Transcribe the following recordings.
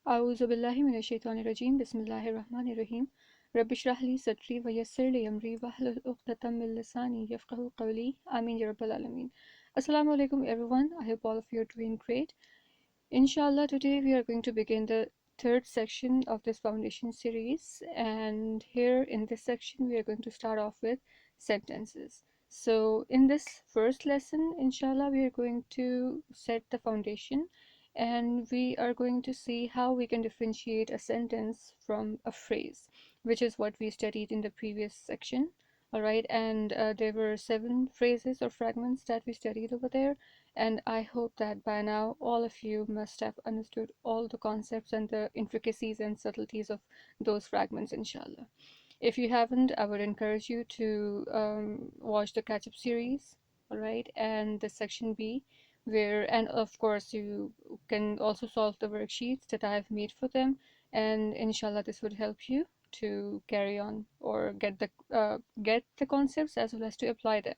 أعوذ بالله من الشيطان الرجيم بسم الله الرحمن الرحيم رب اشرح لي صدري ويسر لي أمري واحلل عقدة من لساني يفقهوا قولي آمين يا رب العالمين. Assalamu alaikum everyone. I hope all of you are doing great. Inshallah, today we are going to begin the third section of this foundation series, and here in this section we are going to start off with sentences. So in this first lesson, inshallah, we are going to set the foundation, and we are going to see how we can differentiate a sentence from a phrase, which is what we studied in the previous section. All right, and there were 7 phrases or fragments that we studied over there, and I hope that by now all of you must have understood all the concepts and the intricacies and subtleties of those fragments, inshallah. If you haven't, I would encourage you to watch the catch-up series, all right, and the section B, and of course you can also solve the worksheets that I have made for them, and inshallah this would help you to carry on or get the concepts as well as to apply them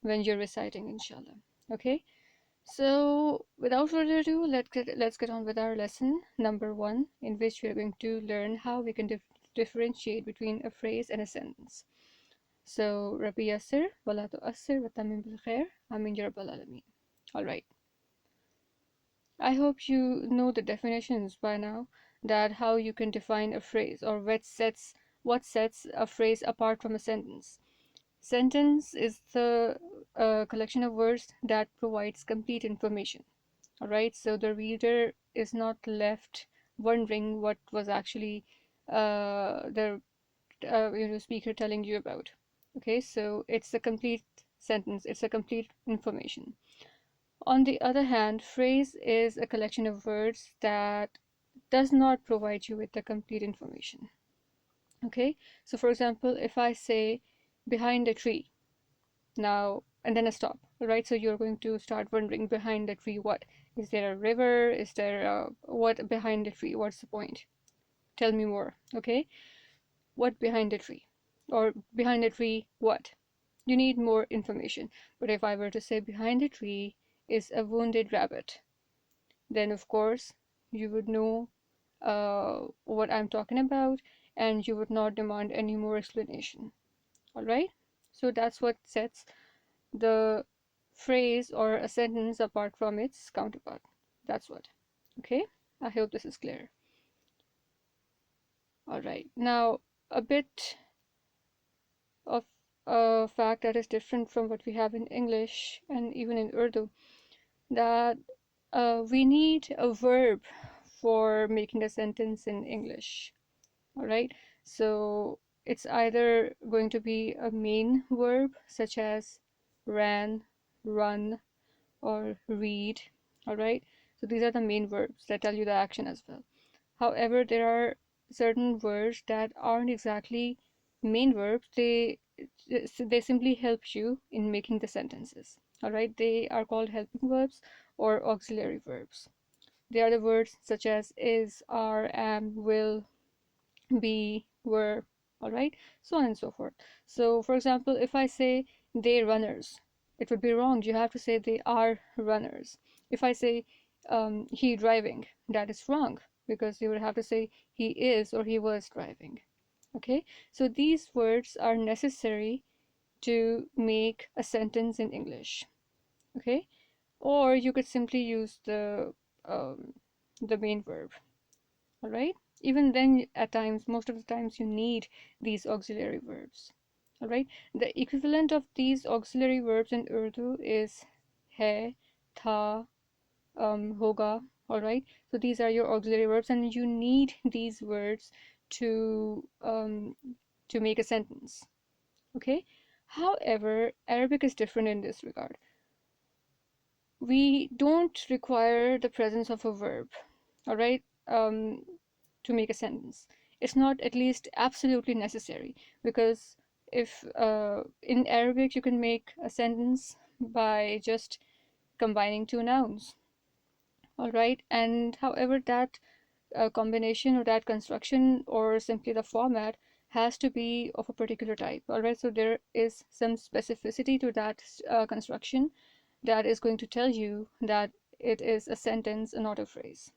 when you're reciting, inshallah. Okay, so without further ado, let's get on with our lesson number 1, in which we are going to learn how we can differentiate between a phrase and a sentence. So Rabbi Yasir, wala tu'assir, wa tamim bil khair, amin ya rabbal alameen. All right. I hope you know the definitions by now, that how you can define a phrase, or what sets a phrase apart from a sentence. Sentence is the collection of words that provides complete information. All right, so the reader is not left wondering what was actually the speaker telling you about. Okay, so it's a complete sentence, it's a complete information. On the other hand, phrase is a collection of words that does not provide you with the complete information. Okay, so for example, if I say behind a tree, now, and then a stop, right? So you're going to start wondering, behind the tree what? Is there a river? Is there what behind the tree? What's the point? Tell me more. Okay, what behind the tree? Or behind the tree what? You need more information. But if I were to say behind the tree is a wounded rabbit, then of course you would know what I'm talking about, and you would not demand any more explanation. All right, so that's what sets the phrase or a sentence apart from its counterpart. That's what. Okay, I hope this is clear. All right, now a bit of a fact that is different from what we have in English and even in Urdu, that we need a verb for making a sentence in English. All right, so it's either going to be a main verb such as ran, run, or read. All right, so these are the main verbs that tell you the action as well. However, there are certain words that aren't exactly main verbs. They simply help you in making the sentences. All right, they are called helping verbs or auxiliary verbs. They are the words such as is, are, am, will, be, were. All right, so on and so forth. So for example, if I say they runners, it would be wrong. You have to say they are runners. If I say he driving, that is wrong, because you would have to say he is or he was driving. Okay, so these words are necessary to make a sentence in English. Okay, or you could simply use um, the main verb. All right, even then, at times, most of the times, you need these auxiliary verbs. All right, the equivalent of these auxiliary verbs in Urdu is hai, tha, hoga. All right, so these are your auxiliary verbs, and you need these words to make a sentence. Okay, however, Arabic is different in this regard. We don't require the presence of a verb, all right, to make a sentence. It's not at least absolutely necessary, because if in Arabic you can make a sentence by just combining 2 nouns. All right, and however that combination or that construction or simply the format has to be of a particular type. All right, so there is some specificity to that construction that is going to tell you that it is a sentence and not a phrase.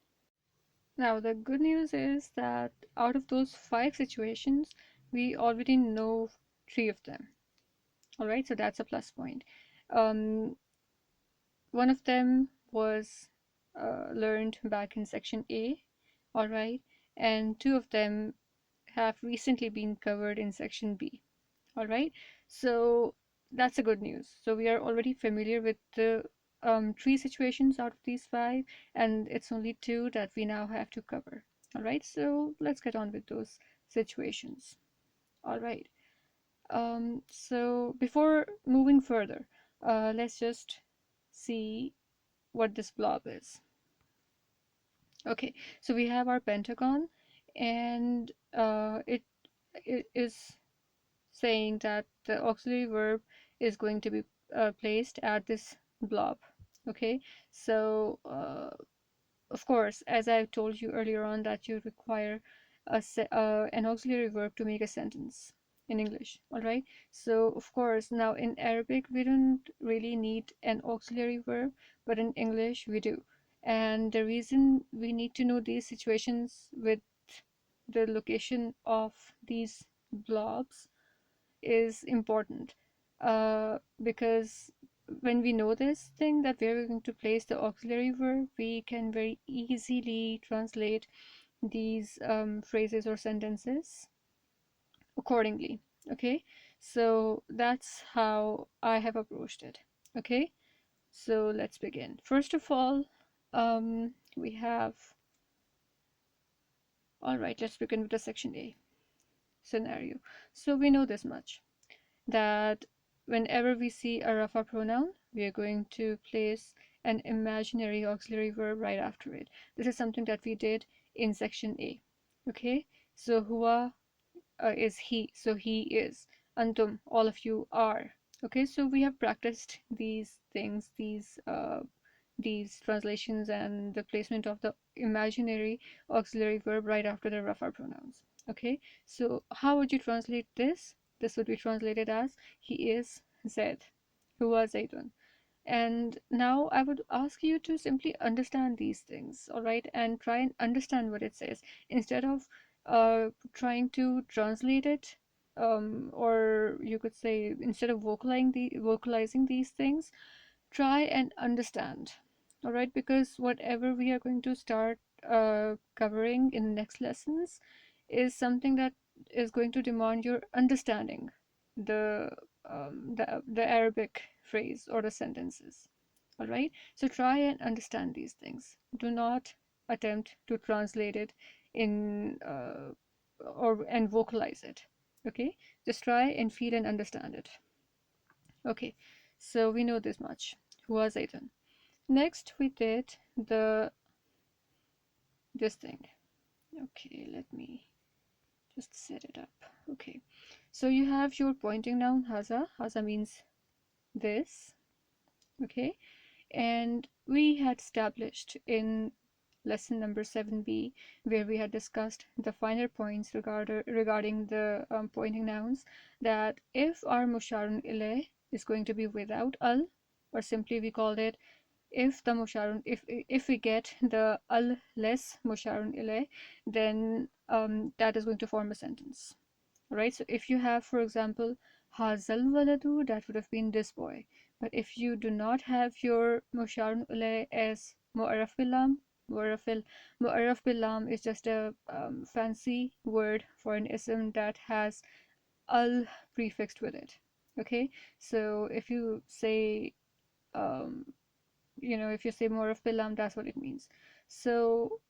Now, the good news is that out of those 5 situations, we already know 3 of them. All right, so that's a plus point. Um, One of them was learned back in section A, all right, and 2 of them have recently been covered in section B, all right. So that's a good news. So we are already familiar with the 3 situations out of these 5, and it's only 2 that we now have to cover, all right. So let's get on with those situations, all right. So before moving further, let's just see what this blob is. Okay, so we have our pentagon, and it is saying that the auxiliary verb is going to be placed at this blob. Okay, so of course, as I told you earlier on, that you require an auxiliary verb to make a sentence in English. All right. So of course, now in Arabic we don't really need an auxiliary verb, but in English we do. And the reason we need to know these situations with the location of these blobs is important, because when we know this thing that we're going to place the auxiliary verb, we can very easily translate these phrases or sentences accordingly. Okay, so that's how I have approached it. Okay, so let's begin. First of all, we have, all right, let's begin with the section A scenario. So we know this much, that whenever we see a rafa pronoun, we are going to place an imaginary auxiliary verb right after it. This is something that we did in section A. Okay, so huwa is he, so he is. Antum, all of you are. Okay, so we have practiced these things, these translations and the placement of the imaginary auxiliary verb right after the rafa pronouns. Okay, so how would you translate this? This would be translated as he is Zaid, huwa Zaidun. And now I would ask you to simply understand these things, all right, and try and understand what it says instead of trying to translate it, or you could say instead of vocalizing these things, try and understand, all right, because whatever we are going to start covering in the next lessons is something that is going to demand your understanding the the Arabic phrase or the sentences, all right. So try and understand these things. Do not attempt to translate it in or and vocalize it. Okay, just try and feel and understand it. Okay, so we know this much. Huwa Zaytun. Next, we did this thing. Okay, let me just set it up. Okay, so you have your pointing noun haza. Haza means this. Okay, and we had established in lesson number 7b, where we had discussed the finer points regarding the pointing nouns, that if our musharun ilay is going to be without al, or simply we called it, if the musharun, if we get the al less musharun ilay, then that is going to form a sentence. Right, so if you have, for example, hazal waladu, that would have been this boy. But if you do not have your musharun ilay as mu'arraf bilam, mu'arraf bilam is just a fancy word for an ism that has al prefixed with it. Okay, so if you say um, if you say more of bilam, that's what it means. So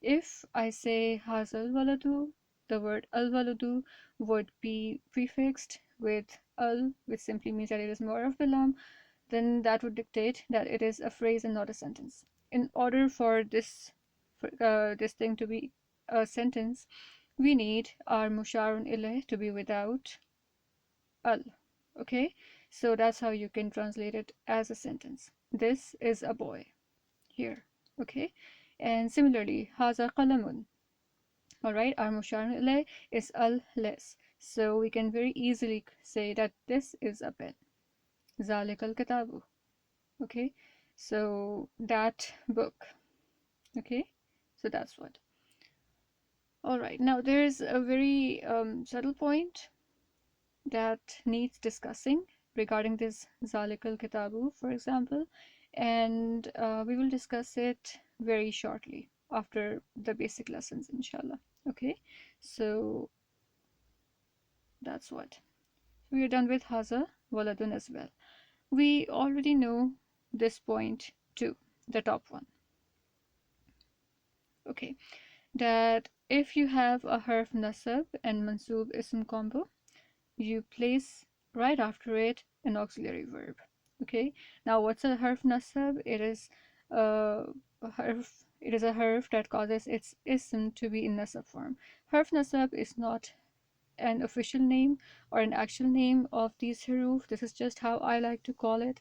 if I say hazal waladu, the word al waladu would be prefixed with al, which simply means that it is more of bilam, then that would dictate that it is a phrase and not a sentence. In order for this thing to be a sentence, we need our musharun ilay to be without al. Okay, so that's how you can translate it as a sentence. This is a boy here. Okay, and similarly haza qalamun. All right, our musharun ilay is al less, so we can very easily say that this is a pen. Zalik al kitabu. Okay, so that book. Okay, So that's what. All right, now there's a very subtle point that needs discussing regarding this Zalikal Kitabu, for example, and we will discuss it very shortly after the basic lessons, inshallah. Okay, so that's what. We are done with Haza Waladun as well. We already know this point too, the top one. Okay, that if you have a harf nasab and mansub ism combo, you place right after it an auxiliary verb. Okay, now what's a harf nasab? It is a harf that causes its ism to be in nasab form. Harf nasab is not an official name or an actual name of these huruf. This is just how I like to call it,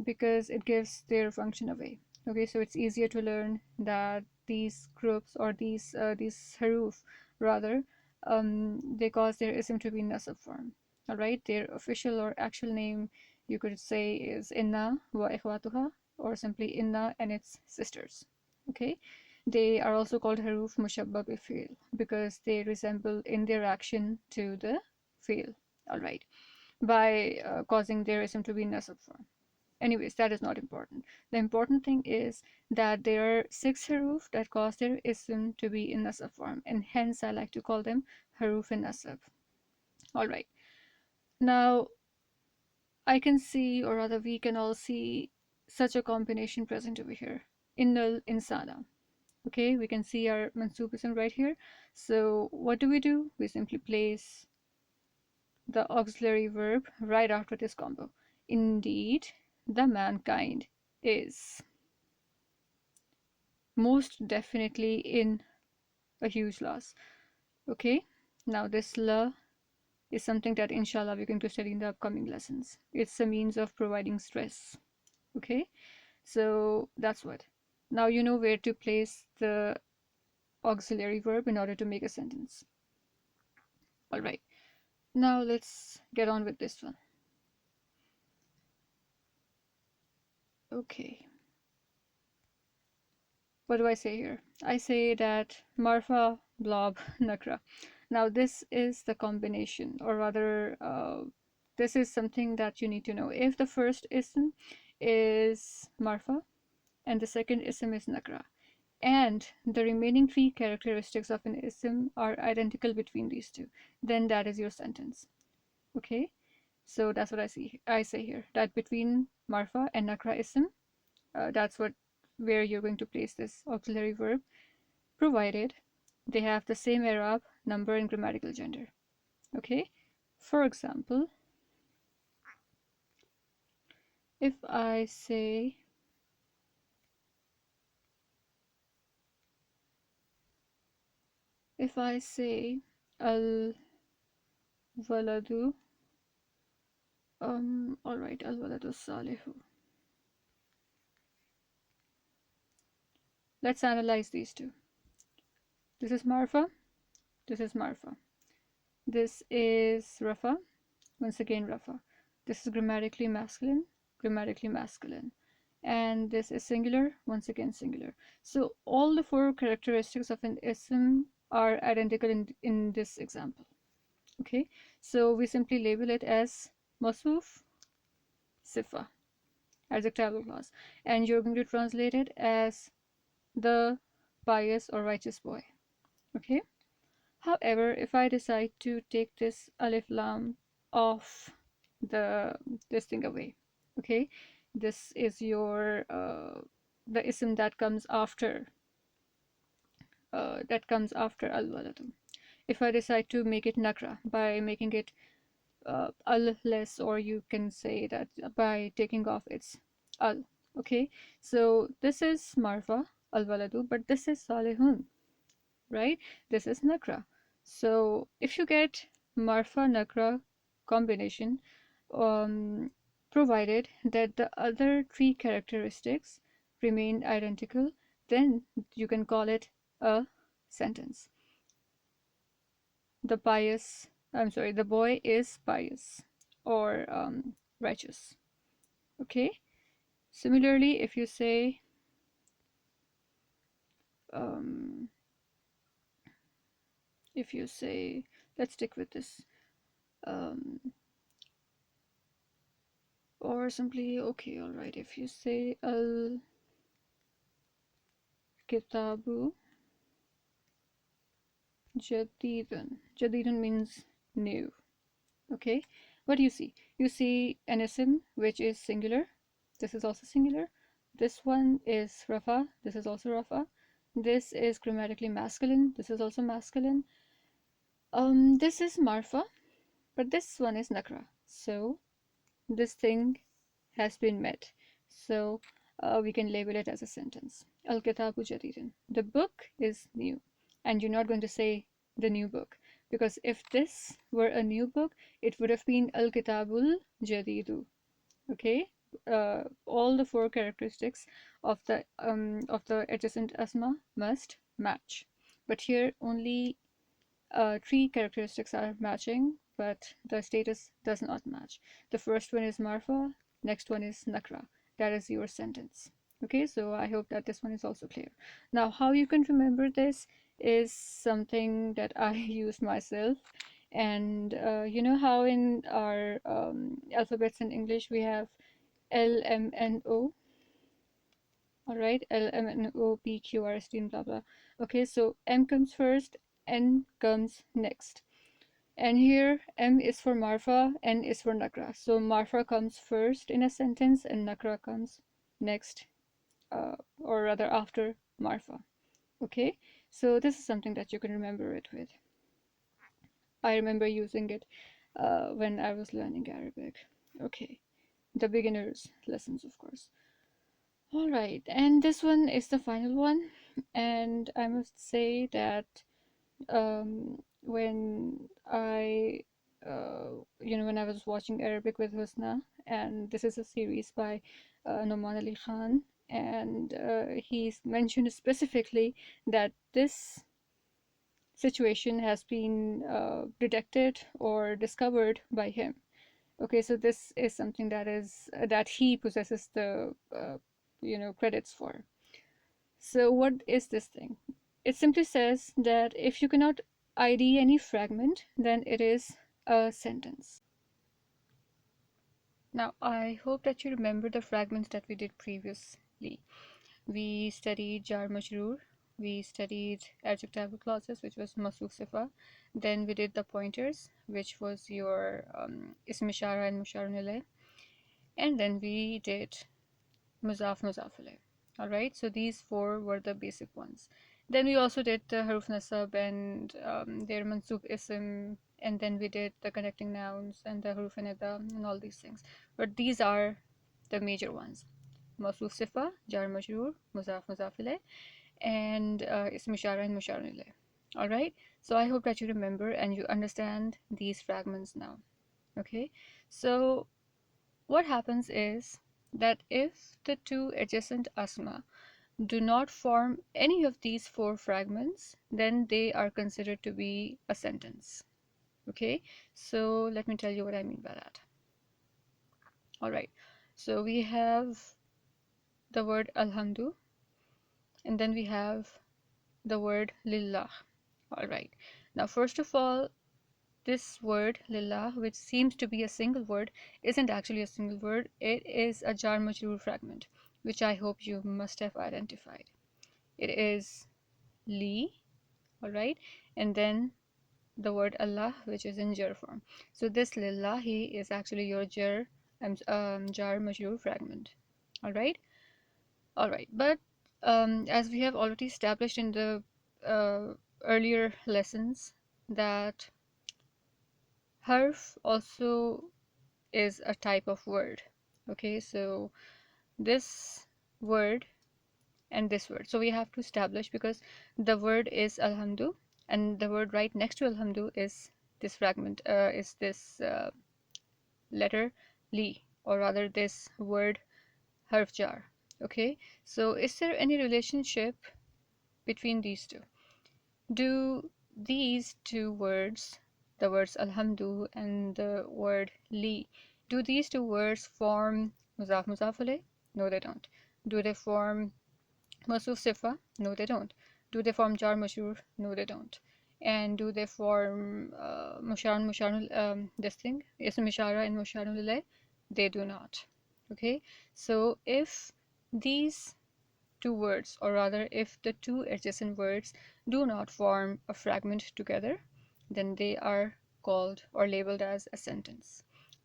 because it gives their function away. Okay, so it's easier to learn that these groups or these huruf rather, they cause their ism to be in nasab form. All right, their official or actual name you could say is inna wa ikhwatuha, or simply inna and its sisters. Okay, they are also called haruf mushabbab fi'l because they resemble in their action to the fi'l. All right, by causing their ism to be nasab form. Anyways, that is not important. The important thing is that there are 6 haruf that cause their ism to be in nasab form, and hence I like to call them haruf in nasab. All right. Now I can see, or rather we can all see, such a combination present over here. Innal insana. Okay, we can see our mansub ism right here. So what do? We simply place the auxiliary verb right after this combo. Indeed, the mankind is most definitely in a huge loss. Okay, now this la is something that inshallah we're going to study in the upcoming lessons. It's a means of providing stress. Okay, so that's what. Now you know where to place the auxiliary verb in order to make a sentence. All right, now let's get on with this one. Okay, what do I say here? I say that marfa, blob, nakra. Now this is the combination, or rather this is something that you need to know. If the first ism is marfa and the second ism is nakra, and the remaining 3 characteristics of an ism are identical between these two, then that is your sentence. Okay, so that's what I say here, that between marfa and nakra ism, that's where you're going to place this auxiliary verb, provided they have the same i'rab, number, and grammatical gender. Okay, for example, if I say al waladu, all right, al waladu salihu. Let's analyze these two. This is marfa, this is marfa. This is rafa, once again rafa. This is grammatically masculine, grammatically masculine. And this is singular, once again singular. So all the 4 characteristics of an ism are identical in this example. Okay, so we simply label it as masuf sifa, adjectival clause, and you're going to translate it as the pious or righteous boy. Okay, however, if I decide to take this alif lam off this thing away, okay, this is your the ism that comes after al-waladu. If I decide to make it nakra by making it al-less, or you can say that by taking off its al. Okay, so this is marfa al-waladu, but this is salihun, right? This is nakra. So if you get marfa nakra combination, provided that the other 3 characteristics remain identical, then you can call it a sentence. The boy is pious or righteous. Okay, similarly, if you say um, if you say, let's stick with this, um, or simply, okay, all right, if you say al-kitabu jadidun. Jadidun means new. Okay, what do you see? You see an ism which is singular. This is also singular. This one is rafa. This is also rafa. This is grammatically masculine. This is also masculine. This is marfa, but this one is nakra. So this thing has been met. So we can label it as a sentence. Al-Kitabu Jadidun. The book is new. And you're not going to say the new book. Because if this were a new book, it would have been Al-Kitabul Jadidu. Okay? All the four characteristics of the adjacent asma must match. But here only three characteristics are matching, but the status does not match. The first one is marfa, next one is nakra. That is your sentence. Okay, so I hope that this one is also clear. Now, how you can remember this is something that I used myself. And you know how in our alphabets in English we have L, M, N, O? All right, L, M, N, O, P, Q, R, S, T, and blah, blah. Okay, so M comes first, N comes next. And here M is for marfa, N is for nakra. So marfa comes first in a sentence and nakra comes next, or rather after marfa. Okay, so this is something that you can remember it with. I remember using it when I was learning Arabic. Okay, the beginners lessons, of course. All right, and this one is the final one, and I must say that when when I was watching Arabic with Husna, and this is a series by Nouman Ali Khan, and he's mentioned specifically that this situation has been detected or discovered by him. Okay, so this is something that he possesses the credits for. So what is this thing? It simply says that if you cannot ID any fragment, then it is a sentence. Now, I hope that you remember the fragments that we did previously. We studied jar majroor, we studied adjectival clauses, which was masuf sifa. Then we did the pointers, which was your ism ishara and musharun ilayh. And then we did muzaf alayh. All right, so these four were the basic ones. Then we also did the haruf nasab and their mansub ism, and then we did the connecting nouns and the haruf nida and all these things. But these are the major ones: mansub sifa, jar majroor, muzaf ilayh, and ism ishara and musharun ilayh. All right, so I hope that you remember and you understand these fragments now. Okay, so what happens is that if the two adjacent asma do not form any of these four fragments, then they are considered to be a sentence. Okay, so let me tell you what I mean by that. All right, so we have the word alhamdu, and then we have the word lillah. All right, now first of all, this word lillah, which seems to be a single word, isn't actually a single word. It is a jar majroor fragment, which I hope you must have identified. It is li, all right, and then the word Allah, which is in jar form. So this lillahi is actually your jar majroor fragment. All right, all right. But as we have already established in the earlier lessons, that harf also is a type of word. Okay, so this word and this word, so we have to establish, because the word is alhamdu and the word right next to alhamdu is this fragment, is this letter li, or rather this word harf jar. Okay, so is there any relationship between these two? Do these two words, the words alhamdu and the word li, do these two words form muzaf alayh? No, they don't. Do they form masuf sifa? No, they don't. Do they form jar majroor? No, they don't. And do they form this thing, ism ishara and musharun ilayh? They do not. Okay, so if these two words, or rather if the two adjacent words do not form a fragment together, then they are called or labeled as a sentence.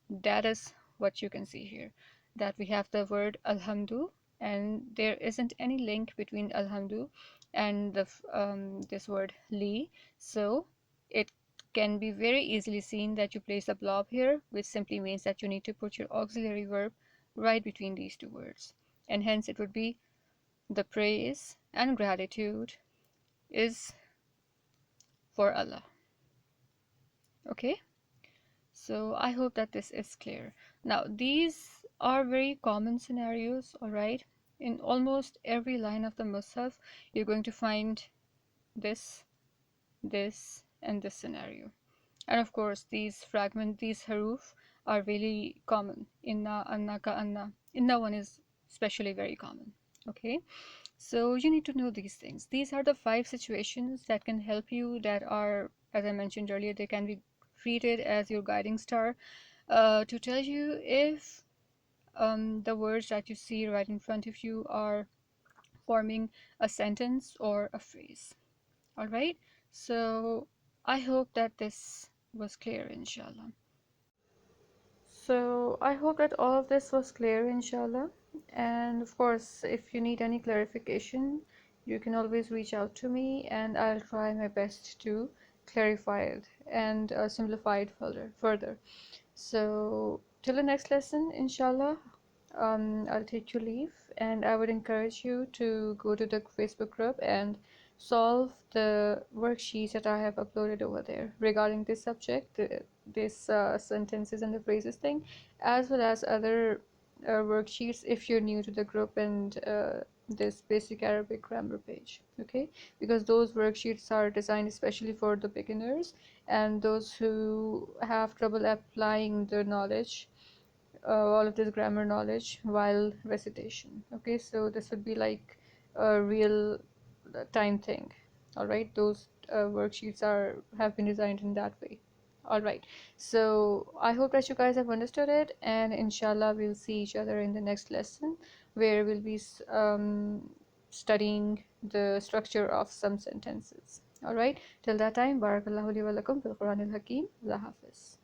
That is what you can see here, that we have the word alhamdu, and there isn't any link between alhamdu and this word li. So it can be very easily seen that you place a blob here, which simply means that you need to put your auxiliary verb right between these two words, and hence it would be the praise and gratitude is for Allah. Okay, so I hope that this is clear. Now, these are very common scenarios, all right? In almost every line of the Mus'haf, you're going to find this, this, and this scenario. And of course, these these haruf are really common. Inna, anna, ka, anna. Inna one is especially very common. Okay, so you need to know these things. These are the 5 situations that can help you, that are, as I mentioned earlier, they can be treated as your guiding star to tell you if the words that you see right in front of you are forming a sentence or a phrase. All right, so I hope that this was clear, inshallah. So I hope that all of this was clear, inshallah. And of course, if you need any clarification, you can always reach out to me, and I'll try my best to clarify it and simplify it further. So till the next lesson, inshallah, I'll take your leave, and I would encourage you to go to the Facebook group and solve the worksheets that I have uploaded over there regarding this subject, this sentences and the phrases thing, as well as other worksheets if you're new to the group, and this basic Arabic grammar page. Okay, because those worksheets are designed especially for the beginners and those who have trouble applying the knowledge, all of this grammar knowledge while recitation. Okay, so this would be like a real time thing. All right, those worksheets have been designed in that way. All right, so I hope that you guys have understood it, and inshallah we'll see each other in the next lesson, where we'll be studying the structure of some sentences. All right, till that time, barakallahu li wa lakum fil Qur'an al Hakim. Allah Hafiz.